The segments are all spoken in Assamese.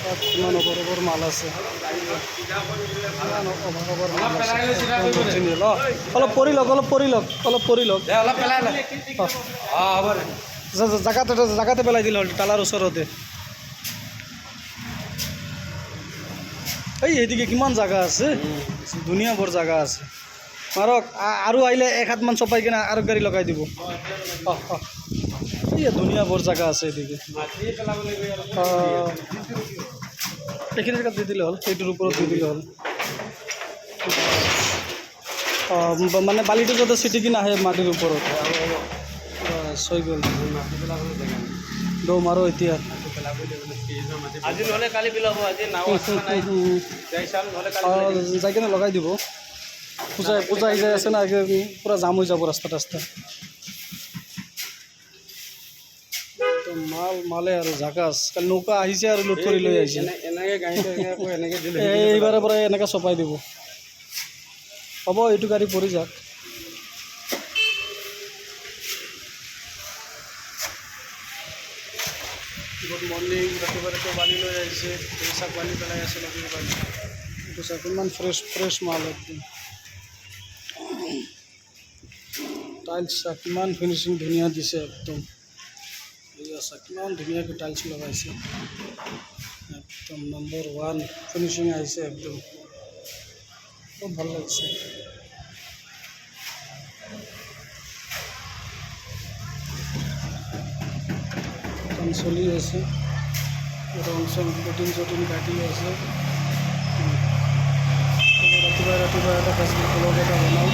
কিমান অভাৰ মাল আছে, কিমান অভাৰ মাল আছে। অৰিজিনেল অলপ পৰি লওক, অলপ পৰি লওক, অলপ পৰি লওক। অলপ পেলাই হ'ব জাগাতে পেলাই দিলে হ'ল, তালাৰ ওচৰতে। এই এইদিকে কিমান জাগা আছে, ধুনীয়া বৰ জাগা আছে। মাৰক আৰু আহিলে এক হাতমান চপাই কিনে আৰু গাড়ী লগাই দিব। এই ধুনীয়া বৰ জাগা আছে এদিকে। এইখিনি জেগাত দি দিলে হ'ল, সেইটোৰ ওপৰত দি দিলে হ'ল। মানে বালিটো যাতে চিটিকি নাহে মাটিৰ ওপৰত। হৈ গ'ল। দৌ মাৰো এতিয়া। আজি নহ'লে কালি পেলাব, আজি নাও যাই কিনে লগাই দিব। পূজা আহি যাই আছে না, পূৰা জাম হৈ যাব ৰাস্তা টাস্তা। মালে আৰু জাকাচ। কালি নৌকা আহিছে আৰু লোড কৰি লৈ আহিছে। এনেকৈ গাড়ীটো এনেকৈ দিলে এইবাৰৰ পৰা এনেকৈ চপাই দিব। হ'ব, এইটো গাড়ী পৰি যাওক। Good morning. ৰাতিপুৱা বালি লৈ আহিছে, চাক বালি পেলাই আছে নদীৰ বালি। এইটো চাক ইমান ফ্ৰেছ মাল একদম। টাইলছ চাক কিমান ফিনিচিং ধুনীয়া দিছে একদম। এয়া চাক কিমান ধুনীয়াকৈ টাইলছ লগাইছে, একদম নম্বৰ 1 ফিনিচিং আহিছে একদম। খুব ভাল লাগিছে। কাম চলি আছে, ৰং চং প্ৰটিন কাটি আছে। ৰাতিপুৱা এটা ফেচবুক ব্লগ এটা বনাওঁ।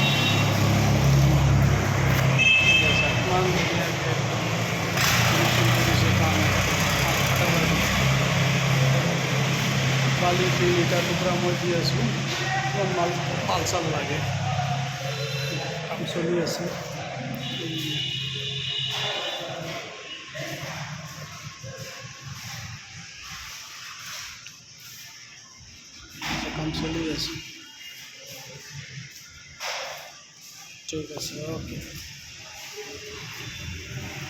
ইমান ধুনীয়াকৈ ফিনিচিং কৰিছে কাম। বালি 3 লিটাৰ টুকুৰা মই দি আছোঁ। মাল চাল লাগে, কাম চলি আছে। কাম চলি আছে, ঠিক আছে, অ'কে।